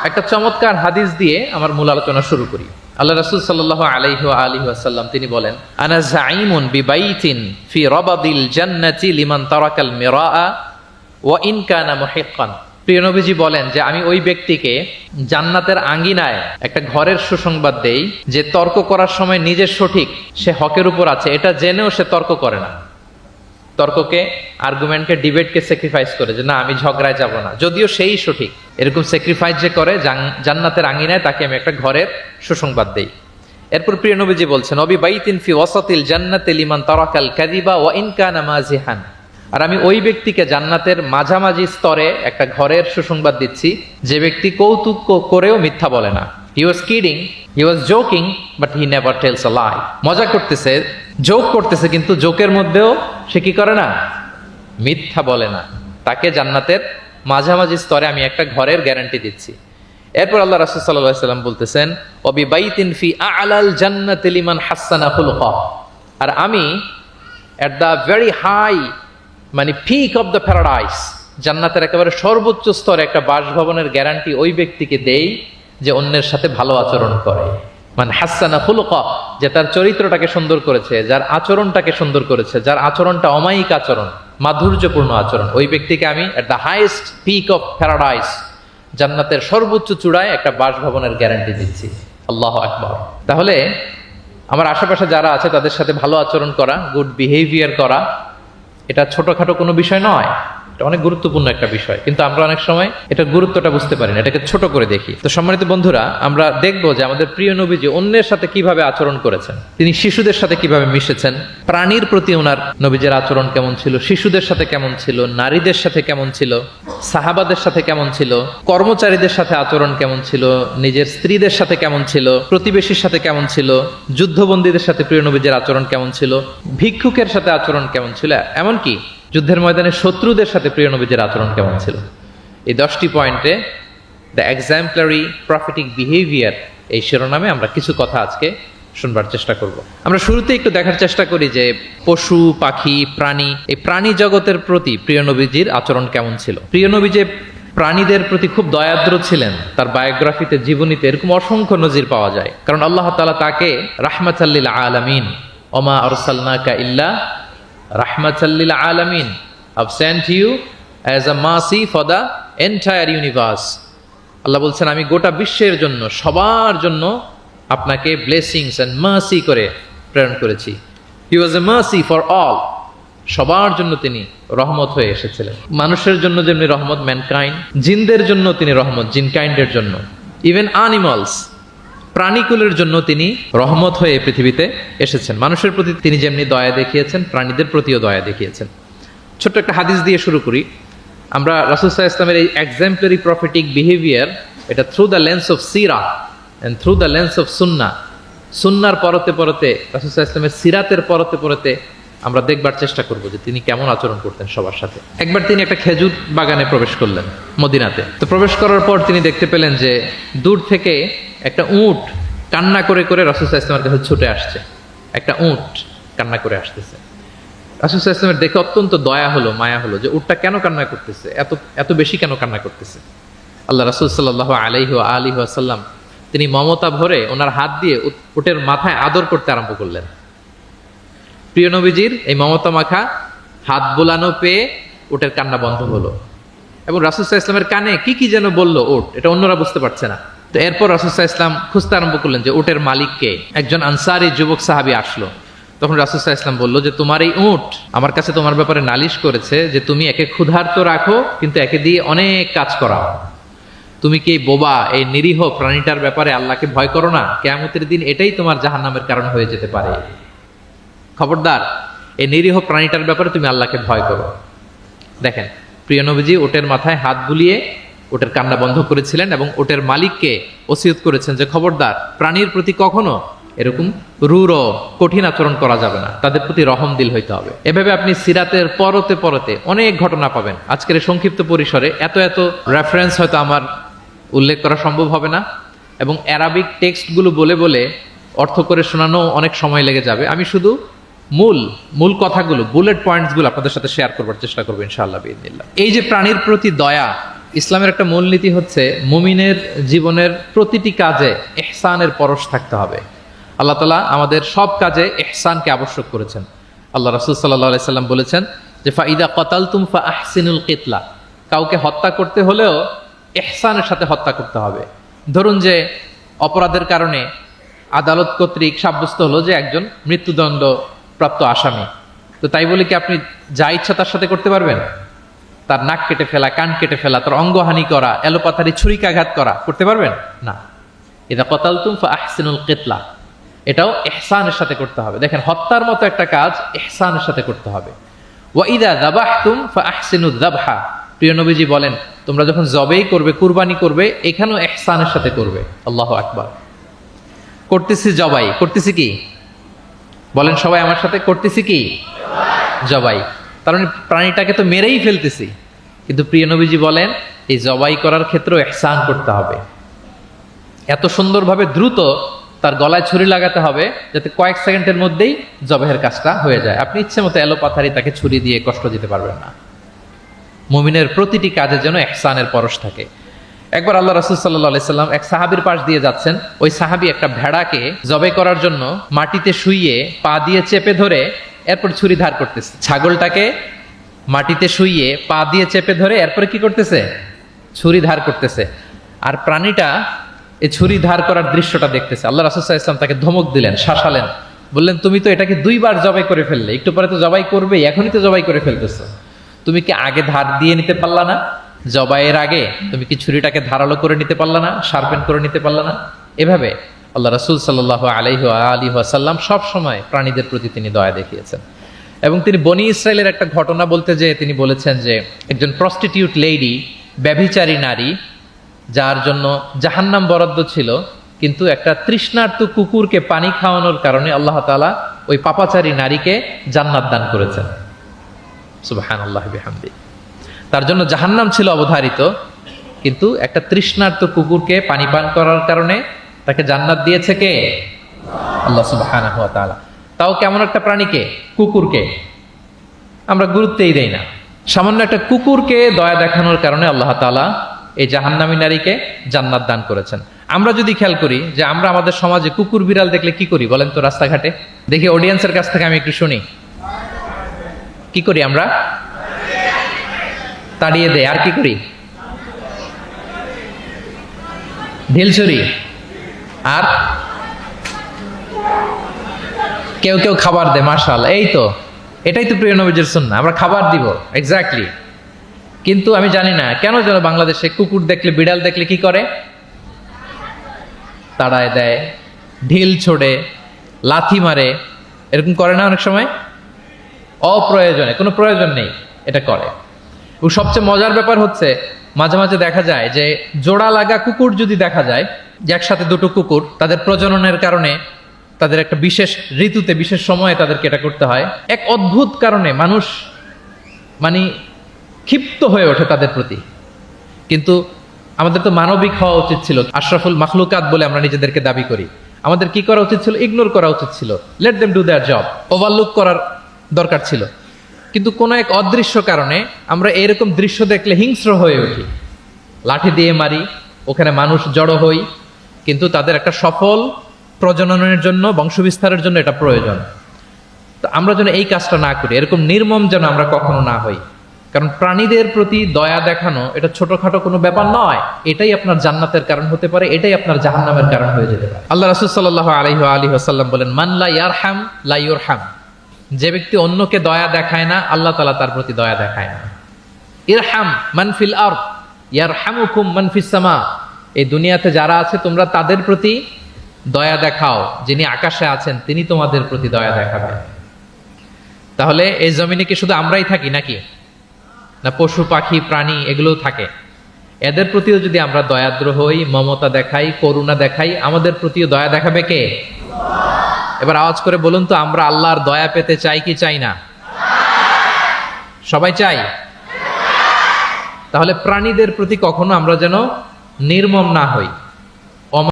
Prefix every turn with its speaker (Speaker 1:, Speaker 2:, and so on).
Speaker 1: একটা চমৎকার হাদিস দিয়ে আমার মূল আলোচনা শুরু করি। আল্লাহ রাসূল সাল্লাল্লাহু আলাইহি ওয়া আলিহি ওয়াসাল্লাম তিনি বলেন, আনা যাঈমুন বিবাইতিন ফি রাবাদিল জান্নাতি লিমান তারাকাল মিরাআ ওয়া ইন কানা মুহিক্কান। প্রিয় নবীজি বলেন যে আমি ওই ব্যক্তিকে জান্নাতের আঙ্গিনায় একটা ঘরের সুসংবাদ দেই যে তর্ক করার সময় নিজের সঠিক, সে হকের উপর আছে এটা জেনেও সে তর্ক করে না। তর্ককে, আর্গুমেন্টকে, ডিবেটকে স্যাক্রিফাইস করে যে না আমি ঝগড়ায় যাব না, যদিও সেই সঠিক। এরকম স্যাক্রিফাইস যে করে জান্নাতের আঙ্গিনায় তাকে আমি একটা ঘরের সুসংবাদ দেই। এরপর প্রিয় নবীজি বলছেন, অবি বাইতিন ফি ওয়াসাতিল জান্নাতি লিমান তারাকাল কাযিবা ওয়া ইন কানা মাজিহান। আর আমি ওই ব্যক্তিকে জান্নাতের মাঝামাঝি স্তরে একটা ঘরের সুসংবাদ দিচ্ছি যে ব্যক্তি কৌতুক করেও মিথ্যা বলে না। He was kidding, he was joking, but he never tells a lie. মজা করতেছে, জোক করতেছে, কিন্তু জোকের মধ্যেও সে কি করে না? মিথ্যা বলে না। তাকে জান্নাতের মাঝামাঝি স্তরে আমি একটা ঘরের গ্যারান্টি দিচ্ছি। এরপর আল্লাহ রাসূল সাল্লাল্লাহু আলাইহি ওয়াসাল্লাম বলতেছেন, ওয়াবি বাইতিন ফি আ'লাল জান্নাতি লিমান হাসানা খুলুকা। আর আমি এট দ্য ভেরি হাই, মানে পিক অফ দ্য প্যারাডাইস, জান্নাতের একেবারে সর্বোচ্চ স্তরে একটা বাসভবনের গ্যারান্টি ওই ব্যক্তিকে দেই যে অন্যের সাথে ভালো আচরণ করে। মানে হাসানা খুলুকা, যে তার চরিত্রটাকে সুন্দর করেছে, যার আচরণটাকে সুন্দর করেছে, যার আচরণটা অমায়িক আচরণ, মাধুর্যপূর্ণ আচরণ, ওই ব্যক্তিকে আমি at the highest peak of paradise, জান্নাতের সর্বোচ্চ চূড়ায় একটা বাসভবনের গ্যারান্টি দিচ্ছি। আল্লাহু আকবার। তাহলে আমার আশেপাশে যারা আছে তাদের সাথে ভালো আচরণ করা, গুড বিহেভিয়ার করা, এটা ছোটখাটো কোনো বিষয় নয়, এটা অনেক গুরুত্বপূর্ণ একটা বিষয়। কিন্তু আমরা অনেক সময় এটার গুরুত্বটা বুঝতে পারি না, এটাকে ছোট করে দেখি। তো সম্মানিত বন্ধুরা, আমরা দেখবো যে আমাদের প্রিয় নবীজি অন্যের সাথে কিভাবে আচরণ করেছেন। তিনি শিশুদের সাথে কিভাবে মিশেছেন, প্রাণীর প্রতি ওনার নবীজের আচরণ কেমন ছিল, শিশুদের সাথে কেমন ছিল, নারীদের সাথে কেমন ছিল, সাহাবাদের সাথে কেমন ছিল, কর্মচারীদের সাথে আচরণ কেমন ছিল, নিজের স্ত্রীদের সাথে কেমন ছিল, প্রতিবেশীর সাথে কেমন ছিল, যুদ্ধবন্দীদের সাথে প্রিয় নবীজের আচরণ কেমন ছিল, ভিক্ষুকের সাথে আচরণ কেমন ছিল, এমনকি যুদ্ধের ময়দানে শত্রুদের সাথে প্রিয় নবীজের আচরণ কেমন ছিল। এই 10টি পয়েন্টে দ্য এক্সাম্পলারি প্রফেটিক বিহেভিয়ার এই শিরোনামে আমরা কিছু কথা আজকে শুনবার চেষ্টা করব। আমরা শুরুতে একটু দেখার চেষ্টা করি যে পশু, পাখি, প্রাণী, এই প্রাণী জগতের প্রতি প্রিয় নবীজির আচরণ কেমন ছিল। প্রিয় নবী যে প্রাণীদের প্রতি খুব দয়াদ্র ছিলেন, তার বায়োগ্রাফিতে, জীবনীতে এরকম অসংখ্য নজির পাওয়া যায়। কারণ আল্লাহ তাআলা তাকে রাহমাতাল লিল আলামিন, ওমা আরসালনাকা ইল্লা রাহমাতাল লিল আলামিন, I've sent you as a mercy for the entire universe. আল্লাহ বলছেন আমি গোটা বিশ্বের জন্য, সবার জন্য আপনাকে ব্লেসিংস এন্ড মার্সি করে প্রেরণ করেছি। He was a mercy for all. সবার জন্য তিনি রহমত হয়ে এসেছিলেন। মানুষের জন্য যেমনি রহমত, ম্যানকাইন্ড, জিনদের জন্য তিনি রহমত, জিনকাইন্ডের জন্য, ইভেন অ্যানিমালস, প্রাণীকুলের জন্য তিনি রহমত হয়ে পৃথিবীতে এসেছেন। মানুষের প্রতি তিনি যেমনি দয়া দেখিয়েছেন, প্রাণীদের প্রতিও দয়া দেখিয়েছেন। ছোট্ট একটা হাদিস দিয়ে শুরু করি। আমরা রাসূল সাল্লাল্লাহু আলাইহি ওয়াসাল্লামের এই এক্সাম্পলারি প্রফেটিক বিহেভিয়ার, এটা থ্রু দ্য লেন্স অফ সিরা and through the lens of সুন্নাহ, সুন্নাহর পরতে পরতে, রাসূল সাল্লাল্লাহু আলাইহি ওয়াসাল্লামের সিরাতের পরতে পরতে আমরা দেখবার চেষ্টা করব যে তিনি কেমন আচরণ করতেন সবার সাথে। একবার তিনি একটা খেজুর বাগানে প্রবেশ করলেন মদিনাতে। তো প্রবেশ করার পর তিনি দেখতে পেলেন যে দূর থেকে একটা উট কান্না করে করে রাসূল সাল্লাল্লাহু আলাইহি ওয়াসাল্লামের কাছে ছুটে আসছে। একটা উট কান্না করে আসতেছে। রাসূল সাল্লাল্লাহু আলাইহি ওয়াসাল্লামের দেখে অত্যন্ত দয়া হলো, মায়া হলো যে উটটা কেন কান্না করতেছে, এত বেশি কেন কান্না করতেছে। আল্লাহ রাসূল সাল্লাল্লাহু আলাইহি ওয়া আলিহি ওয়াসাল্লাম তিনি মমতা ভরে ওনার হাত দিয়ে উটের মাথায় আদর করতে আরম্ভ করলেন। প্রিয় নবীজির এই মমতা মাখা হাত বোলানো পেয়ে উটের কান্না বন্ধ হলো, এবং রাসূল সাল্লাল্লাহু আলাইহি ওয়াসাল্লামের কানে কি কি যেন বলল উট, এটা অন্যরা বুঝতে পারছে না। তো এরপর রাসূল সাল্লাল্লাহু আলাইহি ওয়াসাল্লাম খুঁজতে আরম্ভ করলেন যে উটের মালিককে। একজন আনসারী যুবক সাহাবী আসলো। তখন রাসূল সাল্লাল্লাহু আলাইহি ওয়াসাল্লাম বলল যে তোমার এই উট আমার কাছে তোমার ব্যাপারে নালিশ করেছে যে তুমি একে ক্ষুধার্ত রাখো, কিন্তু একে দিয়ে অনেক কাজ করাও। তুমি কি বোবা, এই নিরীহ প্রাণীটার ব্যাপারে আল্লাহকে ভয় করো না? কিয়ামতের দিন এটাই তোমার জাহান্নামের কারণ হয়ে যেতে পারে। খবরদার, এই নিরীহ প্রাণীটার ব্যাপারে তুমি আল্লাহকে ভয় করো। দেখেন, প্রিয় নবীজি ওটের মাথায় হাত বুলিয়ে ওটের কান্না বন্ধ করেছিলেন এবং ওটের মালিককে ওসিয়ত করেছেন যে খবরদার, প্রাণীর প্রতি কখনো এরকম রূঢ় কঠিন আচরণ করা যাবে না, তাদের প্রতি রহম দিল হইতে হবে। এভাবে আপনি সিরাতের পরতে পরতে অনেক ঘটনা পাবেন। আজকের এই সংক্ষিপ্ত পরিসরে এত রেফারেন্স হয়তো আমার উল্লেখ করা সম্ভব হবে না, এবং অ্যারাবিক টেক্সটগুলো বলে বলে অর্থ করে শোনানো অনেক সময় লেগে যাবে। আমি শুধু মূল কথাগুলো, বুলেট পয়েন্টসগুলো আপনাদের সাথে শেয়ার করবার চেষ্টা করবো ইনশাআল্লাহ বিইذনিল্লাহ। এই যে প্রাণীর প্রতি দয়া, ইসলামের একটা মূলনীতি হচ্ছে মুমিনের জীবনের প্রতিটি কাজে ইহসানের পরশ থাকতে হবে। আল্লাহ তাআলা আমাদের সব কাজে ইহসানকে আবশ্যক করেছেন। আল্লাহ রাসূল সাল্লাল্লাহু আলাইহি সাল্লাম বলেছেন যে ফাইদা কাতালতুম ফাআহসিনুল কিতলা, কাউকে হত্যা করতে হলেও ইহসানের সাথে হত্যা করতে হবে। ধরুন যে অপরাধের কারণে আদালত কর্তৃক সাব্যস্ত হলো যে একজন মৃত্যুদণ্ড প্রাপ্ত আসামি, তো তাই বলে কি আপনি যা ইচ্ছা তার সাথে করতে পারবেন? তার নাক কেটে ফেলা, কান কেটে ফেলা, তার অঙ্গহানি করা, এলোপাথারি ছুরিকাঘাত করা করতে পারবেন না। ইদা কাতালতুম ফাআহসিনুল কিতলা, এটাও ইহসানের সাথে করতে হবে। দেখেন, হত্যার মতো একটা কাজ ইহসানের সাথে করতে হবে। ওয়া ইদা যাবাহতুম ফাআহসিনুয যাবহা, প্রিয় নবীজি বলেন তোমরা যখন জবেই করবে, কুরবানি করবে, এখানেও ইহসানের সাথে করবে। আল্লাহু আকবার। করতেছি জবাই, করতেছি কি? বলেন সবাই আমার সাথে, করতেছি কি? জবাই। তার মানে প্রাণীটাকে তো মেরেই ফেলতেছি, কিন্তু প্রিয় নবীজি বলেন এই জবাই করার ক্ষেত্রেও ইহসান করতে হবে। এত সুন্দরভাবে দ্রুত তার গলায় ছুরি লাগাতে হবে যাতে কয়েক সেকেন্ডের মধ্যেই জবাহের কাজটা হয়ে যায়। আপনি ইচ্ছে মতো এলোপাথারি তাকে ছুরি দিয়ে কষ্ট দিতে পারবেন না। মুমিনের প্রতিটি কাজে যেন ইহসানের পরশ থাকে। একবার আল্লাহ রাসূল সাল্লাল্লাহু আলাইহি সাল্লাম এক সাহাবীর পাশ দিয়ে যাচ্ছেন। ওই সাহাবী একটা ভেড়াকে জবাই করার জন্য মাটিতে শুইয়ে পা দিয়ে চেপে ধরে এরপর ছুরি ধার করতেছে। ছাগলটাকে মাটিতে শুইয়ে পা দিয়ে চেপে ধরে এরপরে কি করতেছে? ছুরি ধার করতেছে। আর প্রাণীটা এই ছুরি ধার করার দৃশ্যটা দেখতেছে। আল্লাহ রাসূল সাল্লাল্লাহু আলাইহি ওয়াসাল্লাম তাকে ধমক দিলেন, শাসালেন, বললেন তুমি তো এটাকে 2 বার জবাই করে ফেললে, একটু পরে তো জবাই করবে, এখনই তো জবাই করে ফেলতেছো, তুমি কি আগে ধার দিয়ে নিতে পারলা না? জবাইয়ের আগে তুমি কি ছুরিটাকে ধারালো করে নিতে পারলা না? শার্পেন করে নিতে পারলা না? এভাবে আল্লাহ রাসূল সাল্লাল্লাহু আলাইহি ওয়াসাল্লাম সব সময় প্রাণীদের প্রতি তিনি দয়া দেখিয়েছেন। এবং তিনি বনি ইসরায়েলের একটা ঘটনা বলতে যেয়ে তিনি বলেছেন যে একজন প্রস্টিটিউট লেডি, ব্যভিচারী নারী, যার জন্য জাহান্নাম বরাদ্দ ছিল, কিন্তু একটা তৃষ্ণার্ত কুকুরকে পানি খাওয়ানোর কারণে আল্লাহ তাআলা ওই পাপাচারী নারীকে জান্নাত দান করেছেন। সুবহানাল্লাহি বিহামদিহি। তার জন্য জাহান্নাম ছিল অবধারিত, কিন্তু একটা তৃষ্ণার্ত কুকুরকে পানি পান করার কারণে তাকে জান্নাত দিয়েছে কে? আল্লাহ সুবহানাহু ওয়া তাআলা। তাও কেমন একটা প্রাণীকে? কুকুরকে। আমরা গুরুত্বই দেই না। সামান্য একটা কুকুরকে দয়া দেখানোর কারণে আল্লাহ তাআলা এই জাহান্নামী নারীকে জান্নাত দান করেছেন। আমরা যদি খেয়াল করি যে আমরা আমাদের সমাজে কুকুর বিড়াল দেখলে কি করি বলেন তো? রাস্তাঘাটে দেখি, অডিয়েন্সের কাছ থেকে আমি একটু শুনি, কি করি আমরা? তাড়িয়ে দেয়। আর কি করি? ঢিল ছুরি। আর কেউ কেউ খাবার দেয়। মাশাআল্লাহ, এই তো, এটাই তো প্রিয় নবীজির সুন্নাহ, আমরা খাবার দিব। এক্স্যাক্টলি। কিন্তু আমি জানি না কেন যেন বাংলাদেশে কুকুর দেখলে, বিড়াল দেখলে কি করে? তাড়ায় দেয়, ঢিল ছোড়ে, লাথি মারে, এরকম করে না অনেক সময়? অপ্রয়োজনে, কোনো প্রয়োজন নেই এটা করে। ও সবচেয়ে মজার ব্যাপার হচ্ছে মাঝে মাঝে দেখা যায় যে জোড়া লাগা কুকুর যদি দেখা যায়, যে একসাথে দুটো কুকুর, তাদের প্রজননের কারণে তাদের একটা বিশেষ ঋতুতে, বিশেষ সময়ে তাদেরকে এটা করতে হয়। এক অদ্ভুত কারণে মানুষ মানে ক্ষিপ্ত হয়ে ওঠে তাদের প্রতি। কিন্তু আমাদের তো মানবিক হওয়া উচিত ছিল, আশরাফুল মাখলুকাত বলে আমরা নিজেদেরকে দাবি করি। আমাদের কি করা উচিত ছিল? ইগনোর করা উচিত ছিল, let them do there job, overlook করার দরকার ছিল। কিন্তু কোনো এক অদৃশ্য কারণে আমরা এরকম দৃশ্য দেখলে হিংস্র হয়ে উঠি, লাঠি দিয়ে মারি, ওখানে মানুষ জড়ো হই। কিন্তু তাদের একটা সফল প্রজননের জন্য, বংশবিস্তারের জন্য এটা প্রয়োজন। তো আমরা যেন এই কাজটা না করি, এরকম নির্মম যেন আমরা কখনো না হই। কারণ প্রাণীদের প্রতি দয়া দেখানো এটা ছোটখাটো কোনো ব্যাপার নয়। এটাই আপনার জান্নাতের কারণ হতে পারে, এটাই আপনার জাহান্নামের কারণ হয়ে যেতে পারে। আল্লাহ রাসূল সাল্লাল্লাহু আলাইহি ওয়াসাল্লাম বলেন, মান লা ইয়ারহাম লা ইউরহাম। যে ব্যক্তি অন্যকে দয়া দেখায় না, আল্লাহ তাআলা তার প্রতি দয়া দেখায় না। ইরহাম মান ফিল আরদ ইয়ারহামুকুম মান ফিস সামা। এই দুনিয়াতে যারা আছে তোমরা তাদের প্রতি দয়া দেখাও, যিনি আকাশে আছেন তিনি তোমাদের প্রতি দয়া দেখাবেন। তাহলে এই জমিনে কি শুধু আমরাই থাকি নাকি? না পশু পাখি প্রাণী এগুলোও থাকে। এদের প্রতিও যদি আমরা দয়াদ্র হই, মমতা দেখাই, করুণা দেখাই, আমাদের প্রতিও দয়া দেখাবে কে? এবার আওয়াজ করে বলুন তো, আমরা আল্লাহর দয়া পেতে চাই কি চাই না? সবাই চাই। তাহলে প্রাণীদের প্রতি কখনো আমরা যেন নির্মম না হই।